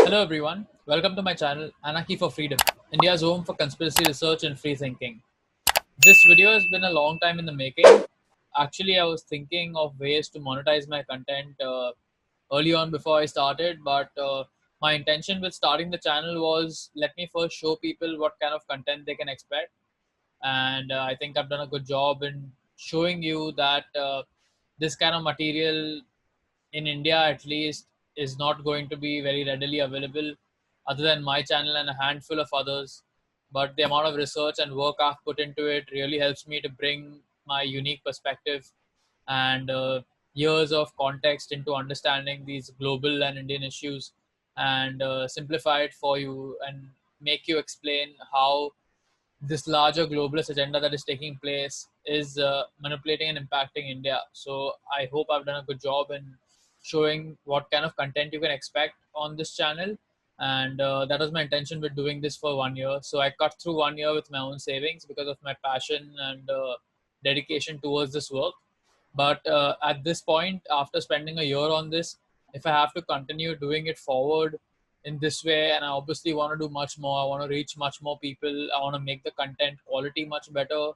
Hello everyone, welcome to my channel Anarchy for Freedom, India's home for conspiracy research and free thinking. This video has been a long time in the making. Actually, I was thinking of ways to monetize my content early on before I started, but my intention with starting the channel was let me first show people what kind of content they can expect. And I think I've done a good job in showing you that this kind of material in India at least is not going to be very readily available other than my channel and a handful of others. But the amount of research and work I've put into it really helps me to bring my unique perspective and years of context into understanding these global and Indian issues and simplify it for you and make you explain how this larger globalist agenda that is taking place is manipulating and impacting India. So I hope I've done a good job in showing what kind of content you can expect on this channel. And that was my intention with doing this for 1 year. So I cut through 1 year with my own savings because of my passion and dedication towards this work. But at this point, after spending a year on this, if I have to continue doing it forward in this way, and I obviously want to do much more, I want to reach much more people, I want to make the content quality much better.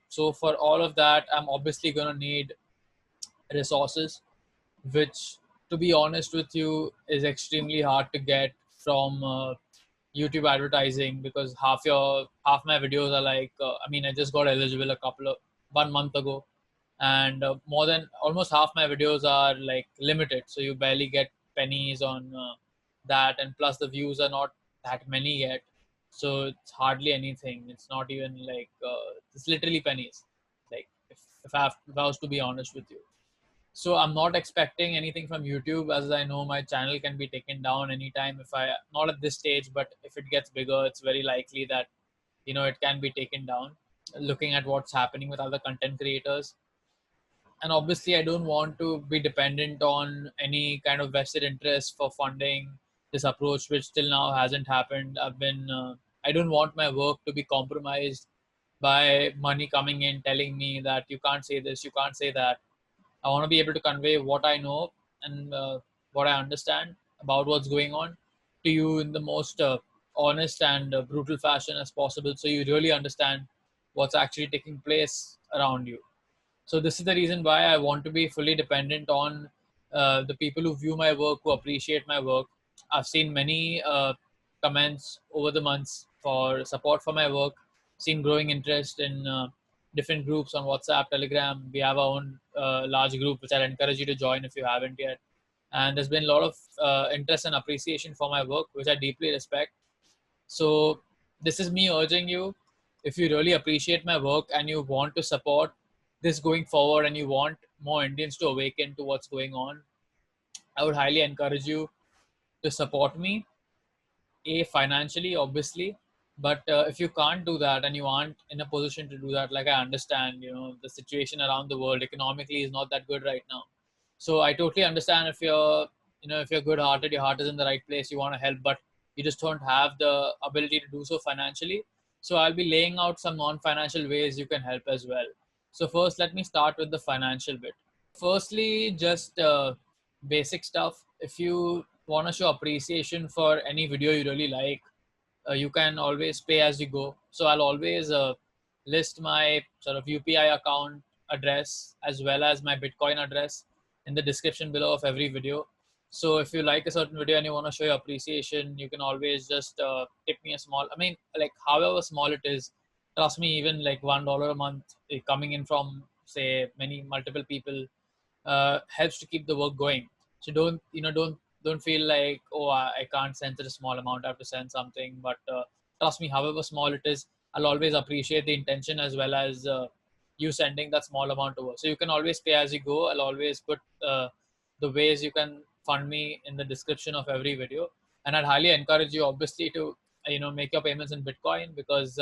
So for all of that, I'm obviously going to need resources, which, to be honest with you, is extremely hard to get from YouTube advertising because half my videos are like I mean I just got eligible a couple of 1 month ago, and more than almost half my videos are like limited, so you barely get pennies on that, and plus the views are not that many yet, so it's hardly anything. It's not even like it's literally pennies. Like if I was to be honest with you, so I'm not expecting anything from YouTube, as I know my channel can be taken down anytime if I not at this stage, but if it gets bigger, it's very likely that it can be taken down. Looking at what's happening with other content creators, and obviously I don't want to be dependent on any kind of vested interest for funding this approach, which till now hasn't happened. I don't want my work to be compromised by money coming in telling me that you can't say this, you can't say that. I want to be able to convey what I know and what I understand about what's going on to you in the most honest and brutal fashion as possible, so you really understand what's actually taking place around you. So this is the reason why I want to be fully dependent on the people who view my work, who appreciate my work. I've seen many comments over the months for support for my work, seen growing interest in different groups on WhatsApp, Telegram. We have our own large group, which I'll encourage you to join if you haven't yet. And there's been a lot of interest and appreciation for my work, which I deeply respect. So this is me urging you, if you really appreciate my work and you want to support this going forward and you want more Indians to awaken to what's going on, I would highly encourage you to support me, financially, obviously. But if you can't do that and you aren't in a position to do that, like I understand, the situation around the world economically is not that good right now. So I totally understand if you're good hearted, your heart is in the right place, you want to help, but you just don't have the ability to do so financially. So I'll be laying out some non-financial ways you can help as well. So first, let me start with the financial bit. Firstly, just basic stuff. If you want to show appreciation for any video you really like, you can always pay as you go. So I'll always list my sort of UPI account address as well as my Bitcoin address in the description below of every video. So if you like a certain video and you want to show your appreciation, you can always just tip me a small, I mean, like however small it is. Trust me, even like $1 a month coming in from say many multiple people helps to keep the work going. So don't feel like, oh, I can't send such a small amount, I have to send something. But trust me, however small it is, I'll always appreciate the intention as well as you sending that small amount over. So you can always pay as you go. I'll always put the ways you can fund me in the description of every video, and I'd highly encourage you obviously to make your payments in Bitcoin, because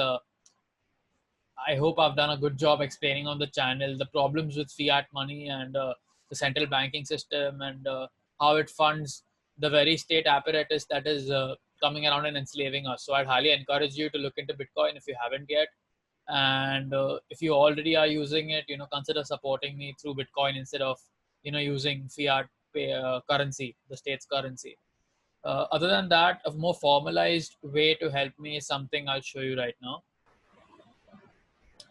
I hope I've done a good job explaining on the channel the problems with fiat money and the central banking system, and how it funds the very state apparatus that is coming around and enslaving us. So I'd highly encourage you to look into Bitcoin if you haven't yet. And if you already are using it, consider supporting me through Bitcoin instead of, using fiat currency, the state's currency. Other than that, a more formalized way to help me is something I'll show you right now.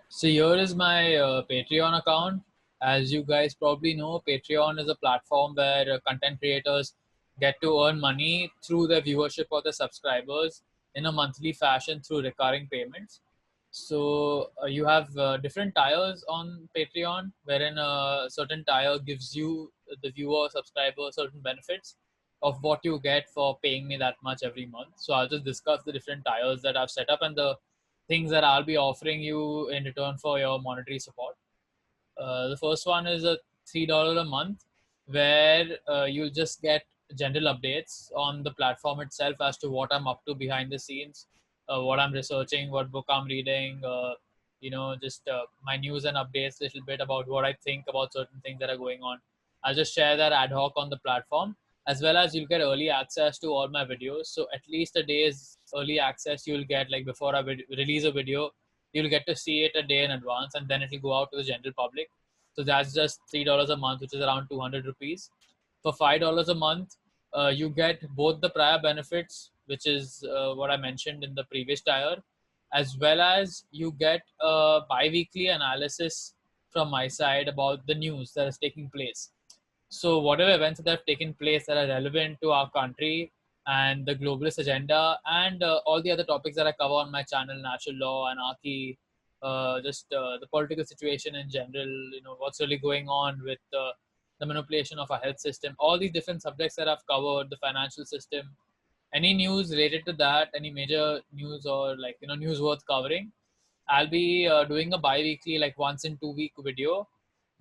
So here is my Patreon account. As you guys probably know, Patreon is a platform where content creators get to earn money through their viewership or their subscribers in a monthly fashion through recurring payments. So you have different tiers on Patreon, wherein a certain tier gives you, the viewer, subscriber, certain benefits of what you get for paying me that much every month. So I'll just discuss the different tiers that I've set up and the things that I'll be offering you in return for your monetary support. The first one is a $3 a month, where you'll just get general updates on the platform itself as to what I'm up to behind the scenes, what I'm researching, what book I'm reading, just my news and updates, a little bit about what I think about certain things that are going on. I'll just share that ad hoc on the platform, as well as you'll get early access to all my videos. So at least a day's early access you'll get, like before I release a video, you'll get to see it a day in advance, and then it'll go out to the general public. So that's just $3 a month, which is around 200 rupees. For $5 a month, you get both the prior benefits, which is what I mentioned in the previous tier, as well as you get a bi-weekly analysis from my side about the news that is taking place. So whatever events that have taken place that are relevant to our country and the globalist agenda, and all the other topics that I cover on my channel, natural law, anarchy, the political situation in general, what's really going on with the manipulation of our health system, all these different subjects that I've covered, the financial system, any news related to that, any major news or news worth covering, I'll be doing a bi-weekly, like once in 2 week video,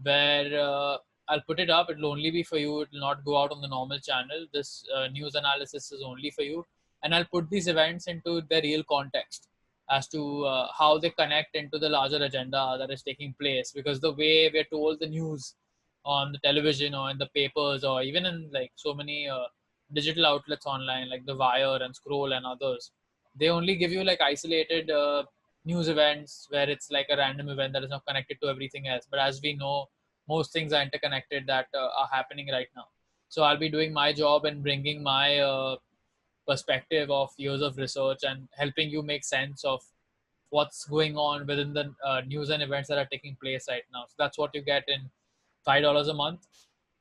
where I'll put it up. It'll only be for you. It will not go out on the normal channel. This news analysis is only for you. And I'll put these events into their real context as to how they connect into the larger agenda that is taking place. Because the way we're told the news on the television or in the papers or even in like so many digital outlets online, like The Wire and Scroll and others, they only give you like isolated news events where it's like a random event that is not connected to everything else. But as we know, most things are interconnected that are happening right now. So I'll be doing my job and bringing my perspective of years of research and helping you make sense of what's going on within the news and events that are taking place right now. So that's what you get in $5 a month.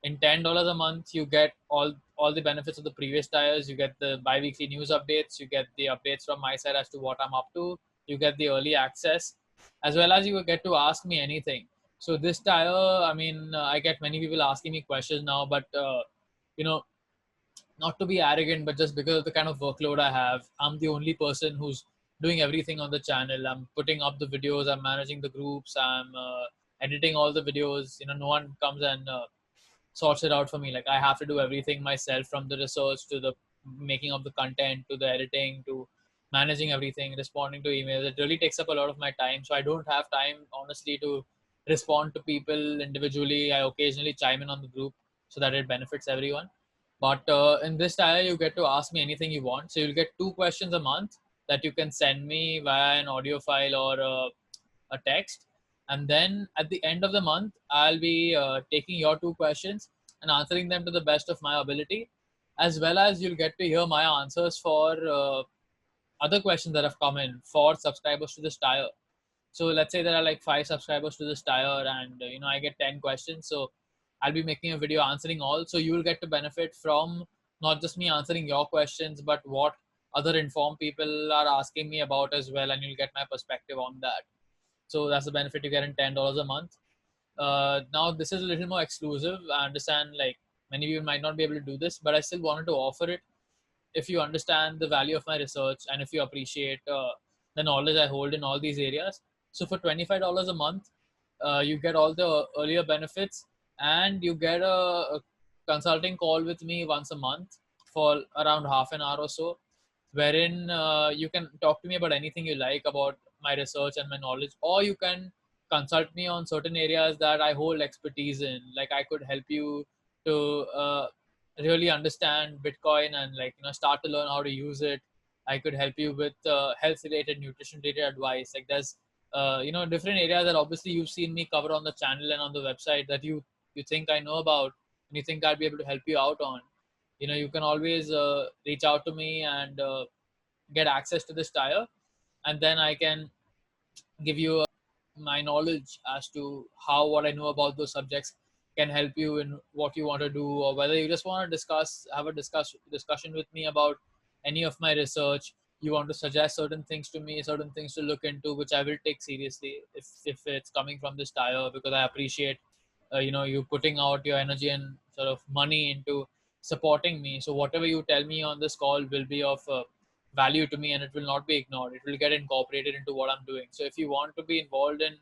In $10 a month, you get all the benefits of the previous tiers. You get the bi-weekly news updates. You get the updates from my side as to what I'm up to. You get the early access, as well as you get to ask me anything. So this tier, I mean, I get many people asking me questions now, but you know, not to be arrogant, but just because of the kind of workload I have, I'm the only person who's doing everything on the channel. I'm putting up the videos, I'm managing the groups, I'm editing all the videos. No one comes and sorts it out for me. Like I have to do everything myself, from the research to the making of the content to the editing to managing everything, responding to emails. It really takes up a lot of my time. So I don't have time, honestly, to respond to people individually. I occasionally chime in on the group so that it benefits everyone. But in this style, you get to ask me anything you want. So you'll get 2 questions a month that you can send me via an audio file or a text. And then at the end of the month, I'll be taking your 2 questions and answering them to the best of my ability, as well as you'll get to hear my answers for other questions that have come in for subscribers to this tier. So let's say there are like 5 subscribers to this tier, and I get 10 questions. So I'll be making a video answering all. So you will get to benefit from not just me answering your questions, but what other informed people are asking me about as well, and you'll get my perspective on that. So that's the benefit you get in $10 a month. Now this is a little more exclusive. I understand like many of you might not be able to do this, but I still wanted to offer it if you understand the value of my research and if you appreciate the knowledge I hold in all these areas. So for $25 a month, you get all the earlier benefits, and you get a consulting call with me once a month for around half an hour or so, wherein you can talk to me about anything you like about my research and my knowledge, or you can consult me on certain areas that I hold expertise in. Like I could help you to really understand Bitcoin and start to learn how to use it. I could help you with health related, nutrition related advice. Like there's different areas that obviously you've seen me cover on the channel and on the website that you think I know about and you think I'd be able to help you out on. you can always reach out to me and get access to this tire, and then I can give you my knowledge as to how what I know about those subjects can help you in what you want to do, or whether you just want to have a discussion with me about any of my research. You want to suggest certain things to me, certain things to look into, which I will take seriously if it's coming from this tire, because I appreciate you putting out your energy and sort of money into supporting me. So whatever you tell me on this call will be of value to me, and it will not be ignored. It will get incorporated into what I'm doing. So if you want to be involved in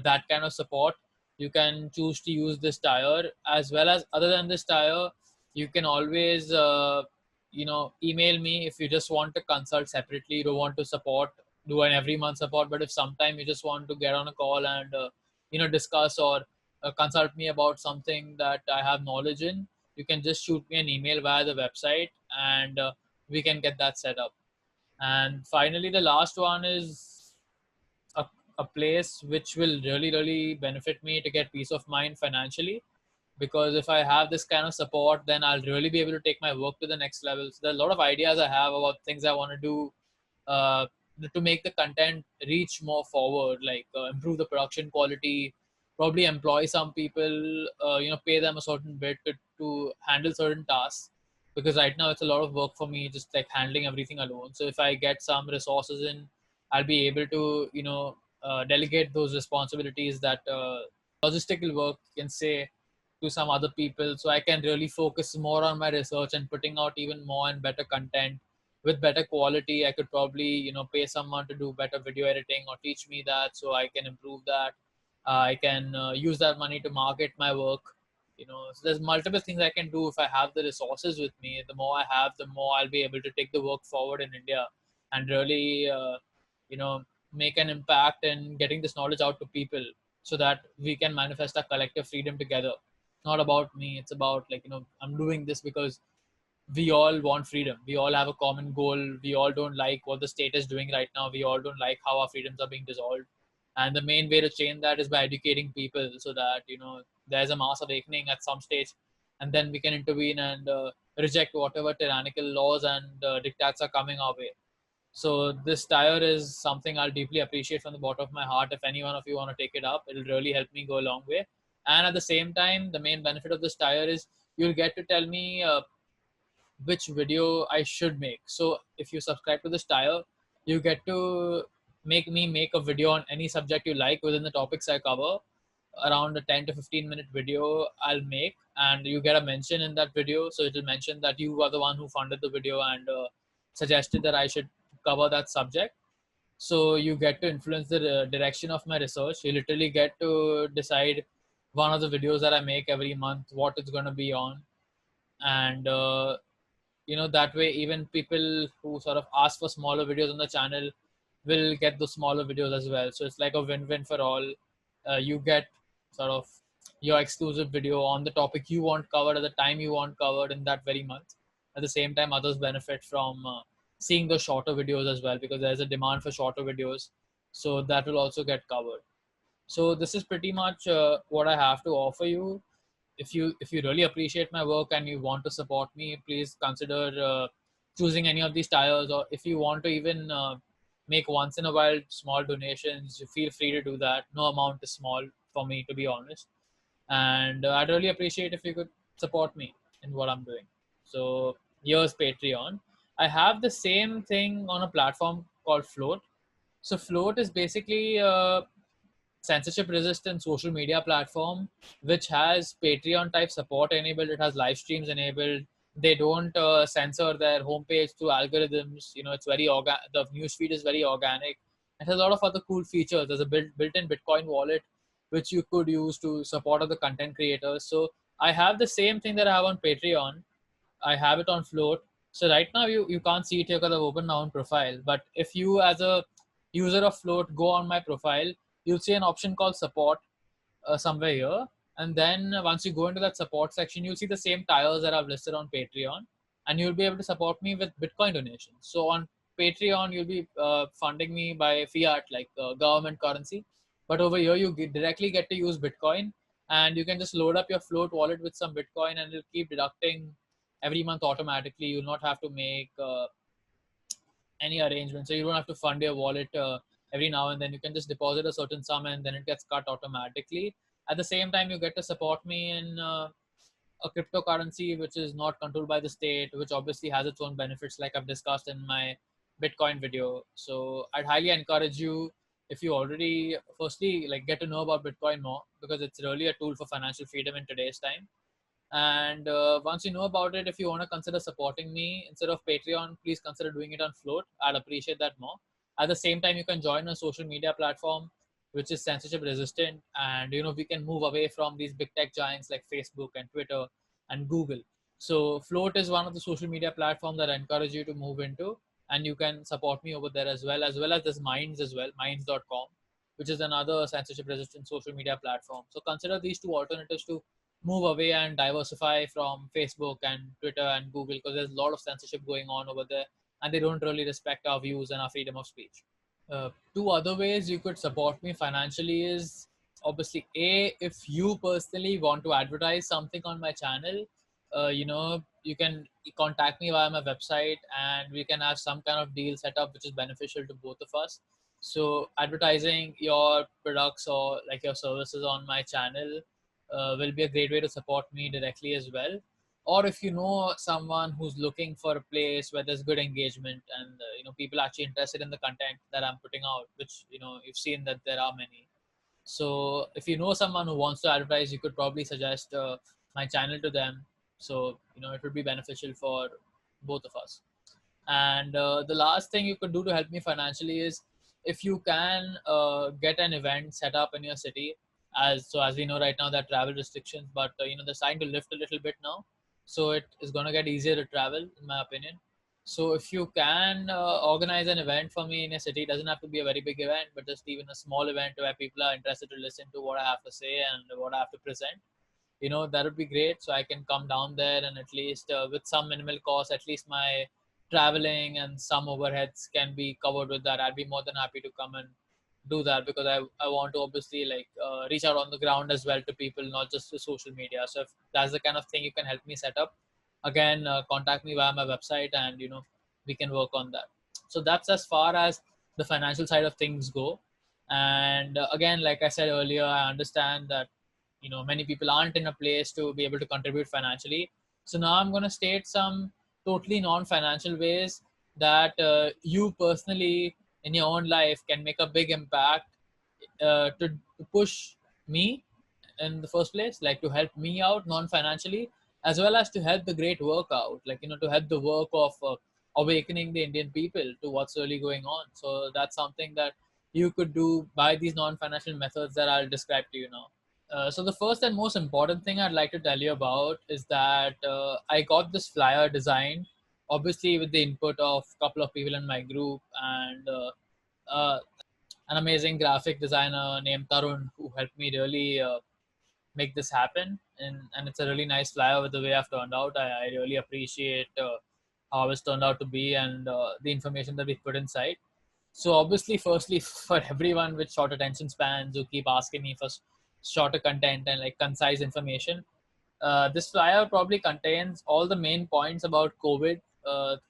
that kind of support, you can choose to use this tire. As well as, other than this tire, you can always email me if you just want to consult separately. You don't want to do an every month support, but if sometime you just want to get on a call and discuss or consult me about something that I have knowledge in, you can just shoot me an email via the website, and we can get that set up. And finally, the last one is a, a place which will really, really benefit me to get peace of mind financially. Because if I have this kind of support, then I'll really be able to take my work to the next level. So there are a lot of ideas I have about things I want to do uh, to make the content reach more forward, like improve the production quality, probably employ some people, pay them a certain bit to handle certain tasks. Because right now it's a lot of work for me, just like handling everything alone. So if I get some resources in, I'll be able to, delegate those responsibilities, that logistical work, you can say, to some other people, so I can really focus more on my research and putting out even more and better content with better quality. I could probably pay someone to do better video editing or teach me that, so I can improve that. I can use that money to market my work. So there's multiple things I can do if I have the resources with me. The more I have, the more I'll be able to take the work forward in India, and really you know make an impact in getting this knowledge out to people, so that we can manifest our collective freedom together. It's not about me. It's about, like, I'm doing this because we all want freedom. We all have a common goal. We all don't like what the state is doing right now. We all don't like how our freedoms are being dissolved. And the main way to change that is by educating people, so that there's a mass awakening at some stage, and then we can intervene and reject whatever tyrannical laws and diktats are coming our way. So this tire is something I'll deeply appreciate from the bottom of my heart. If any one of you want to take it up, it'll really help me go a long way. And at the same time, the main benefit of this tire is you'll get to tell me which video I should make. So if you subscribe to this tire, you get to make a video on any subject you like within the topics I cover. Around a 10 to 15-minute video I'll make, and you get a mention in that video. So it'll mention that you are the one who funded the video and suggested that I should cover that subject. So you get to influence the direction of my research. You literally get to decide one of the videos that I make every month, what it's going to be on. And that way, even people who sort of ask for smaller videos on the channel will get those smaller videos as well. So it's like a win-win for all. You get sort of your exclusive video on the topic you want covered at the time you want covered in that very month. At the same time, others benefit from seeing those shorter videos as well, because there's a demand for shorter videos. So that will also get covered. So this is pretty much what I have to offer you. If you really appreciate my work and you want to support me, please consider choosing any of these tires. Or if you want to even make once in a while small donations, you feel free to do that. No amount is small for me, to be honest. And I'd really appreciate if you could support me in what I'm doing. So here's Patreon. I have the same thing on a platform called Flote. So Flote is basically censorship resistant social media platform which has Patreon type support enabled. It has live streams enabled. They don't censor their homepage through algorithms. It's very the newsfeed is very organic. It has a lot of other cool features. There's a built-in Bitcoin wallet which you could use to support other content creators. So I have the same thing that I have on Patreon. I have it on Flote. So right now you can't see it here because I've opened my own profile. But if you, as a user of Flote, go on my profile, you'll see an option called support somewhere here. And then once you go into that support section, you'll see the same tires that I've listed on Patreon, and you'll be able to support me with Bitcoin donations. So on Patreon, you'll be funding me by fiat, like government currency. But over here, you directly get to use Bitcoin, and you can just load up your Flote wallet with some Bitcoin, and it'll keep deducting every month automatically. You'll not have to make any arrangement. So you don't have to fund your wallet every now and then. You can just deposit a certain sum and then it gets cut automatically. At the same time, you get to support me in a cryptocurrency which is not controlled by the state, which obviously has its own benefits, like I've discussed in my Bitcoin video. So I'd highly encourage you, if you already firstly like get to know about Bitcoin more, because it's really a tool for financial freedom in today's time. And once you know about it, if you want to consider supporting me instead of Patreon, please consider doing it on Flote. I'd appreciate that more. At the same time, you can join a social media platform which is censorship resistant, and we can move away from these big tech giants like Facebook and Twitter and Google. So Flote is one of the social media platforms that I encourage you to move into, and you can support me over there as well as this Minds as well, minds.com, which is another censorship resistant social media platform. So consider these two alternatives to move away and diversify from Facebook and Twitter and Google, because there's a lot of censorship going on over there and they don't really respect our views and our freedom of speech. Two other ways you could support me financially is obviously if you personally want to advertise something on my channel, you can contact me via my website and we can have some kind of deal set up which is beneficial to both of us. So advertising your products or like your services on my channel will be a great way to support me directly as well. Or if you know someone who's looking for a place where there's good engagement and people actually interested in the content that I'm putting out, which you've seen that there are many. So if you know someone who wants to advertise, you could probably suggest my channel to them. So it would be beneficial for both of us. And the last thing you could do to help me financially is if you can get an event set up in your city. As we know right now, there are travel restrictions, but they're starting to lift a little bit now, so it is going to get easier to travel, in my opinion. So if you can organize an event for me in a city, it doesn't have to be a very big event, but just even a small event where people are interested to listen to what I have to say and what I have to present, that would be great. So I can come down there and at least with some minimal cost, at least my traveling and some overheads can be covered with that. I'd be more than happy to come and do that, because I want to obviously like reach out on the ground as well to people, not just to social media. So if that's the kind of thing you can help me set up, again, contact me via my website and we can work on that. So that's as far as the financial side of things go. And again, like I said earlier, I understand that many people aren't in a place to be able to contribute financially. So now I'm going to state some totally non-financial ways that you personally in your own life can make a big impact to push me in the first place, like to help me out non-financially, as well as to help the great work out, like to help the work of awakening the Indian people to what's really going on. So that's something that you could do by these non-financial methods that I'll describe to you now. So the first and most important thing I'd like to tell you about is that I got this flyer designed, obviously with the input of a couple of people in my group, and an amazing graphic designer named Tarun who helped me really make this happen. And it's a really nice flyer with the way I've turned out. I really appreciate how it's turned out to be and the information that we put inside. So obviously, firstly, for everyone with short attention spans who keep asking me for shorter content and like concise information, this flyer probably contains all the main points about COVID,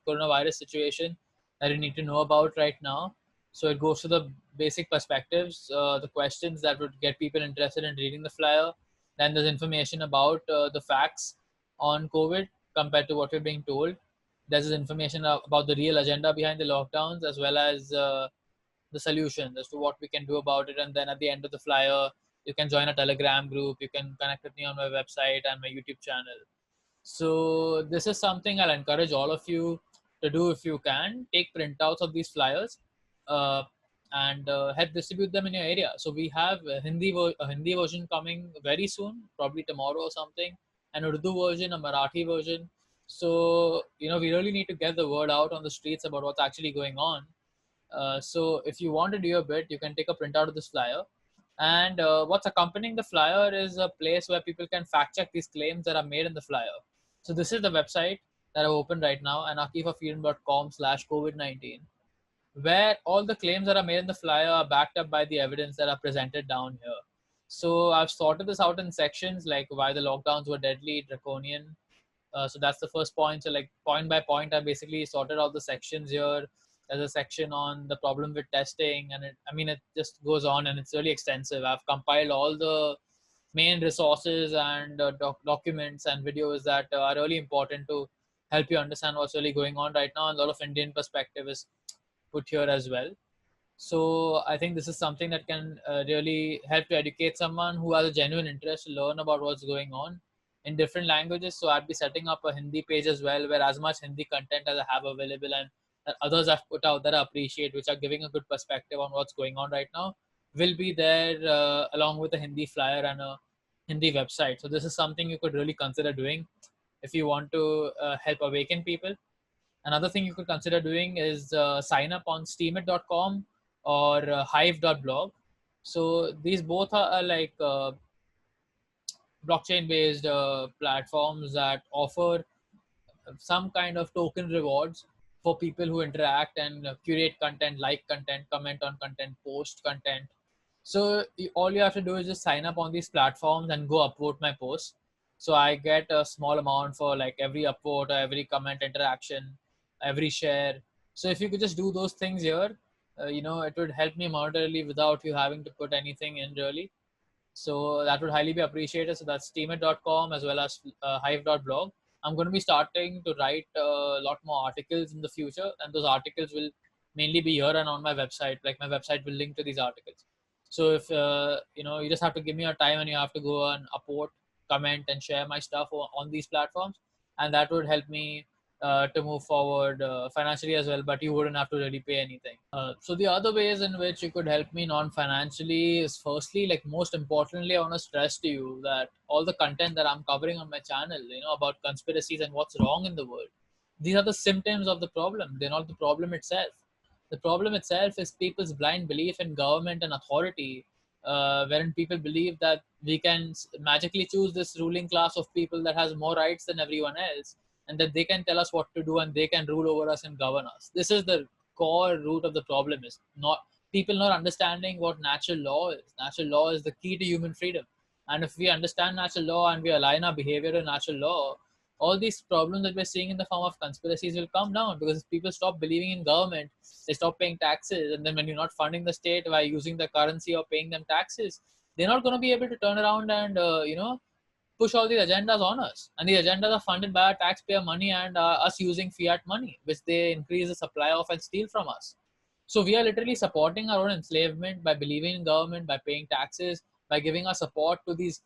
coronavirus situation that you need to know about right now. So it goes to the basic perspectives, the questions that would get people interested in reading the flyer. Then there's information about the facts on COVID compared to what we're being told. There's information about the real agenda behind the lockdowns, as well as the solutions as to what we can do about it. And then at the end of the flyer, you can join a Telegram group. You can connect with me on my website and my YouTube channel. So this is something I'll encourage all of you to do if you can. Take printouts of these flyers uh, and help distribute them in your area. So we have a Hindi version coming very soon, probably tomorrow or something, an Urdu version, a Marathi version. So we really need to get the word out on the streets about what's actually going on. So if you want to do your bit, you can take a printout of this flyer. And what's accompanying the flyer is a place where people can fact check these claims that are made in the flyer. So this is the website that I've opened right now, anarchyforfreedom.com/COVID-19, where all the claims that are made in the flyer are backed up by the evidence that are presented down here. So I've sorted this out in sections, like why the lockdowns were deadly, draconian, So that's the first point. So like point by point, I basically sorted out the sections here. There's a section on the problem with testing, and it just goes on, and it's really extensive. I've compiled all the main resources and documents and videos that are really important to help you understand what's really going on right now. And a lot of Indian perspective is put here as well. So I think this is something that can really help to educate someone who has a genuine interest to learn about what's going on in different languages. So I'd be setting up a Hindi page as well, where as much Hindi content as I have available and that others I've put out that I appreciate, which are giving a good perspective on what's going on right now, will be there along with a Hindi flyer and a Hindi website. So this is something you could really consider doing if you want to help awaken people. Another thing you could consider doing is sign up on steemit.com or hive.blog. So these both are like blockchain based platforms that offer some kind of token rewards for people who interact and curate content, like content, comment on content, post content. So all you have to do is just sign up on these platforms and go upvote my posts. So I get a small amount for like every upvote or every comment interaction, every share. So if you could just do those things here, it would help me monetarily without you having to put anything in really. So that would highly be appreciated. So that's steemit.com as well as hive.blog. I'm going to be starting to write a lot more articles in the future, and those articles will mainly be here and on my website. Like my website will link to these articles. So if you just have to give me your time and you have to go and upvote, comment, and share my stuff on these platforms, and that would help me to move forward financially as well, but you wouldn't have to really pay anything. So the other ways in which you could help me non-financially is, firstly, like most importantly, I want to stress to you that all the content that I'm covering on my channel, about conspiracies and what's wrong in the world, these are the symptoms of the problem. They're not the problem itself. The problem itself is people's blind belief in government and authority, wherein people believe that we can magically choose this ruling class of people that has more rights than everyone else, and that they can tell us what to do and they can rule over us and govern us. This is the core root of the problem, is not people not understanding what natural law is. Natural law is the key to human freedom. And if we understand natural law and we align our behavior to natural law, all these problems that we're seeing in the form of conspiracies will come down, because if people stop believing in government, they stop paying taxes. And then when you're not funding the state by using the currency or paying them taxes, they're not going to be able to turn around and, push all these agendas on us. And these agendas are funded by our taxpayer money and us using fiat money, which they increase the supply of and steal from us. So we are literally supporting our own enslavement by believing in government, by paying taxes, by giving our support to these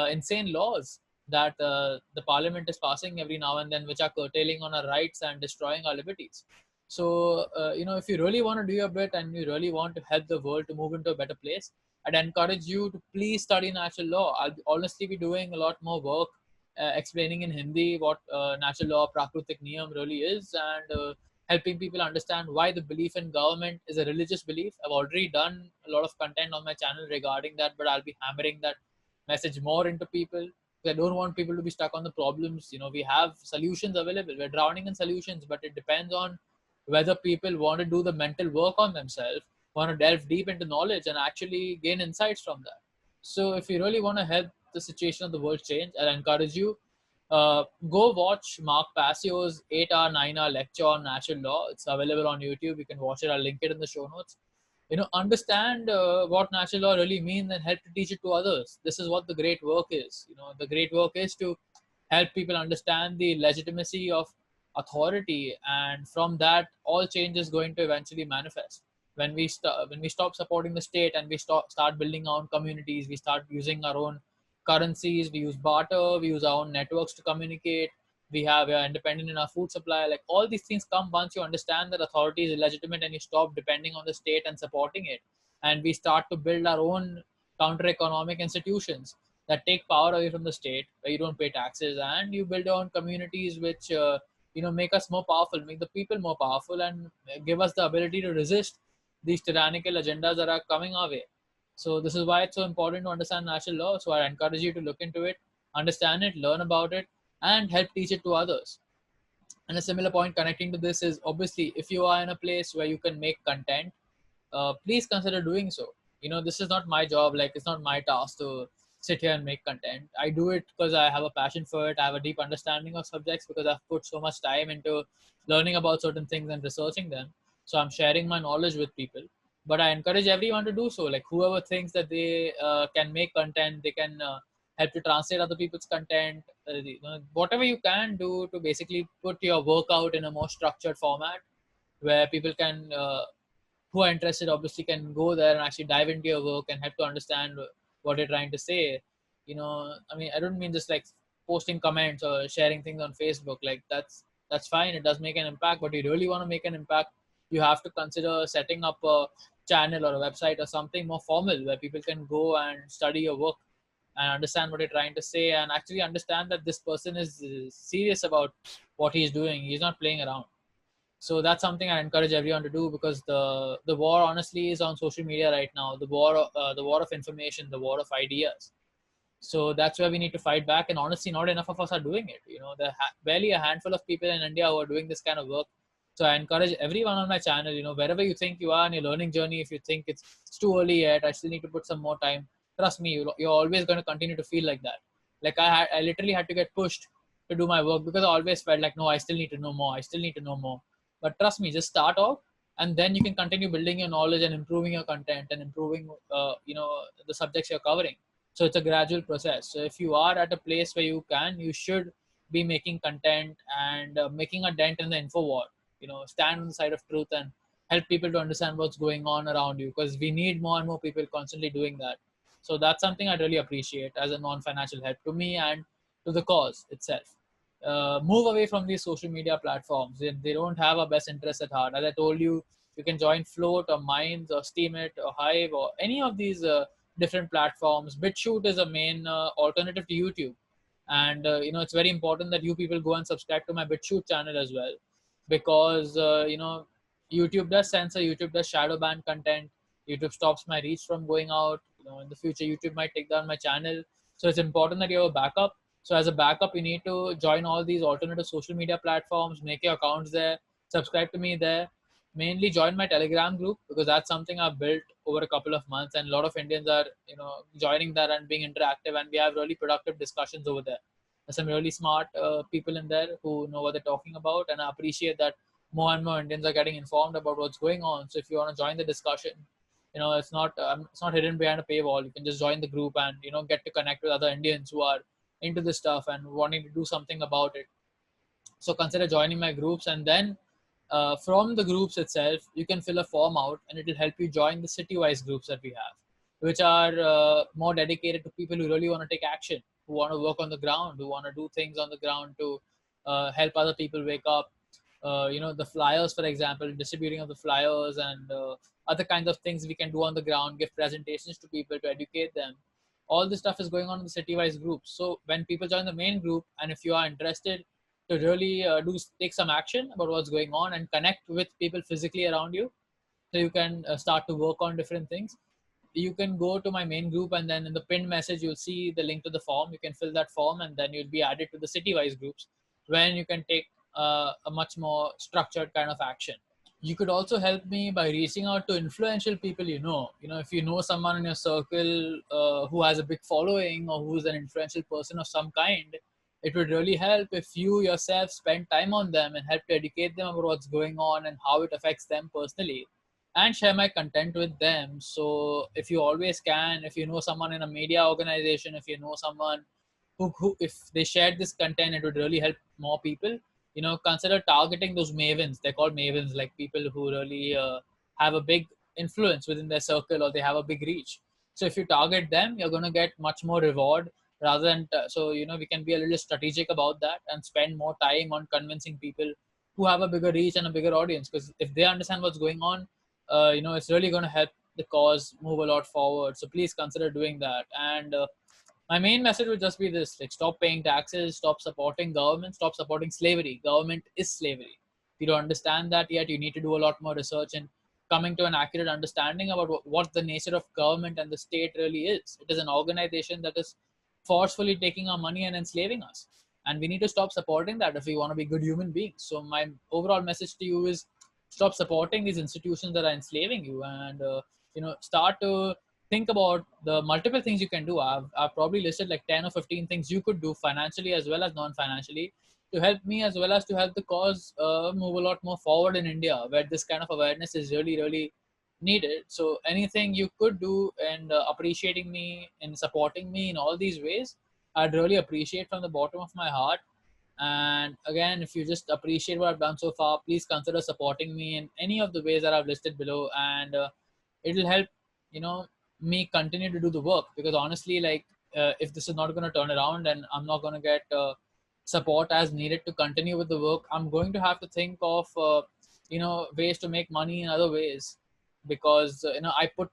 insane laws that the parliament is passing every now and then, which are curtailing on our rights and destroying our liberties. So, if you really want to do your bit and you really want to help the world to move into a better place, I'd encourage you to please study natural law. I'll honestly be doing a lot more work explaining in Hindi what natural law, Prakritik Niyam really is, and helping people understand why the belief in government is a religious belief. I've already done a lot of content on my channel regarding that, but I'll be hammering that message more into people. I don't want people to be stuck on the problems. We have solutions available. We're drowning in solutions, but it depends on whether people want to do the mental work on themselves, want to delve deep into knowledge and actually gain insights from that. So if you really want to help the situation of the world change, I encourage you, go watch Mark Passio's 8-hour, 9-hour lecture on natural law. It's available on YouTube. You can watch it. I'll link it in the show notes. Understand what natural law really means and help to teach it to others. This is what the great work is. The great work is to help people understand the legitimacy of authority, and from that, all change is going to eventually manifest. When we stop supporting the state and we start building our own communities, we start using our own currencies, we use barter, we use our own networks to communicate, we are independent in our food supply. Like all these things come once you understand that authority is illegitimate and you stop depending on the state and supporting it, and we start to build our own counter economic institutions that take power away from the state, where you don't pay taxes, and you build your own communities which make us more powerful, make the people more powerful, and give us the ability to resist these tyrannical agendas that are coming our way. So this is why it's so important to understand natural law. So I encourage you to look into it, understand it, learn about it, and help teach it to others. And a similar point connecting to this is, obviously, if you are in a place where you can make content, please consider doing so. This is not my job. Like, it's not my task to sit here and make content. I do it because I have a passion for it. I have a deep understanding of subjects because I've put so much time into learning about certain things and researching them. So I'm sharing my knowledge with people. But I encourage everyone to do so. Like whoever thinks that they can make content, they can help to translate other people's content. Whatever you can do to basically put your work out in a more structured format, where people can who are interested obviously can go there and actually dive into your work and help to understand what you're trying to say. I mean, I don't mean just like posting comments or sharing things on Facebook. Like that's fine, it does make an impact, but you really want to make an impact, you have to consider setting up a channel or a website or something more formal where people can go and study your work and understand what you're trying to say and actually understand that this person is serious about what he's doing. He's not playing around. So that's something I encourage everyone to do, because the war honestly is on social media right now. The war of information, the war of ideas. So that's where we need to fight back. And honestly, not enough of us are doing it. There are barely a handful of people in India who are doing this kind of work. So I encourage everyone on my channel, wherever you think you are in your learning journey, if you think it's too early yet, I still need to put some more time. Trust me, you're always going to continue to feel like that. Like I literally had to get pushed to do my work because I always felt like, no, I still need to know more. I still need to know more. But trust me, just start off, and then you can continue building your knowledge and improving your content and improving, the subjects you're covering. So it's a gradual process. So if you are at a place where you should be making content and making a dent in the info war. Stand on the side of truth and help people to understand what's going on around you, because we need more and more people constantly doing that. So that's something I really appreciate as a non-financial help to me and to the cause itself. Move away from these social media platforms. They don't have our best interests at heart. As I told you, you can join Flote or Minds or Steemit or Hive or any of these different platforms. BitChute is a main alternative to YouTube. And it's very important that you people go and subscribe to my BitChute channel as well, because YouTube does censor, YouTube does shadow ban content. YouTube stops my reach from going out. In the future, YouTube might take down my channel. So it's important that you have a backup. So as a backup, you need to join all these alternative social media platforms, make your accounts there, subscribe to me there. Mainly join my Telegram group, because that's something I've built over a couple of months, and a lot of Indians are joining that and being interactive, and we have really productive discussions over there. There's some really smart people in there who know what they're talking about, and I appreciate that more and more Indians are getting informed about what's going on. So if you want to join the discussion, it's not hidden behind a paywall. You can just join the group and get to connect with other Indians who are into this stuff and wanting to do something about it. So consider joining my groups, and then from the groups itself, you can fill a form out, and it will help you join the city-wise groups that we have, which are more dedicated to people who really want to take action, who want to work on the ground, who want to do things on the ground to help other people wake up. The flyers, for example, distributing of the flyers and other kinds of things we can do on the ground, give presentations to people to educate them. All this stuff is going on in the city-wise groups. So when people join the main group, and if you are interested to really take some action about what's going on and connect with people physically around you, so you can start to work on different things, you can go to my main group, and then in the pinned message you'll see the link to the form. You can fill that form, and then you'll be added to the city-wise groups, when you can take a much more structured kind of action. You could also help me by reaching out to influential people. If you know someone in your circle who has a big following, or who's an influential person of some kind, it would really help if you yourself spend time on them and help to educate them about what's going on and how it affects them personally, and share my content with them. So if you always can, if you know someone in a media organization, if you know someone who if they shared this content, it would really help more people. Consider targeting those mavens. They're called mavens, like people who really have a big influence within their circle, or they have a big reach. So if you target them, you're going to get much more reward, rather than so we can be a little strategic about that and spend more time on convincing people who have a bigger reach and a bigger audience, because if they understand what's going on, it's really going to help the cause move a lot forward. So please consider doing that. And my main message would just be this: like, stop paying taxes, stop supporting government, stop supporting slavery. Government is slavery. If you don't understand that yet, you need to do a lot more research and coming to an accurate understanding about what the nature of government and the state really is. It is an organization that is forcefully taking our money and enslaving us, and we need to stop supporting that if we want to be good human beings. So my overall message to you is, stop supporting these institutions that are enslaving you, and start to think about the multiple things you can do. I've probably listed like 10 or 15 things you could do financially as well as non-financially to help me as well as to help the cause move a lot more forward in India, where this kind of awareness is really, really needed. So anything you could do and appreciating me and supporting me in all these ways, I'd really appreciate from the bottom of my heart. And again, if you just appreciate what I've done so far, please consider supporting me in any of the ways that I've listed below, and it'll help, you know, me continue to do the work. Because honestly, like, if this is not going to turn around and I'm not going to get support as needed to continue with the work, I'm going to have to think of ways to make money in other ways. Because I put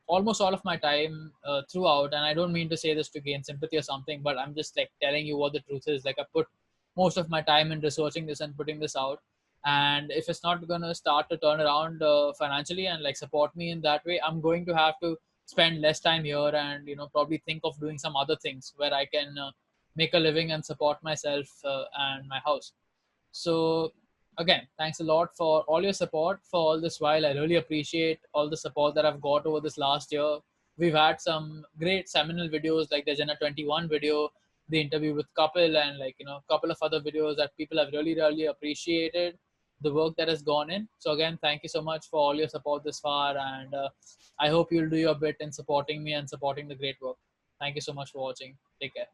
almost all of my time throughout, and I don't mean to say this to gain sympathy or something, but I'm just like telling you what the truth is. Like, I put most of my time in researching this and putting this out, and if it's not going to start to turn around financially and like support me in that way, I'm going to have to spend less time here, and probably think of doing some other things where I can make a living and support myself and my house. So again, thanks a lot for all your support for all this while. I really appreciate all the support that I've got over this last year. We've had some great seminal videos like the Agenda 21 video, the interview with Kapil, and like a couple of other videos that people have really, really appreciated the work that has gone in. So again, thank you so much for all your support this far, and I hope you'll do your bit in supporting me and supporting the great work. Thank you so much for watching. Take care.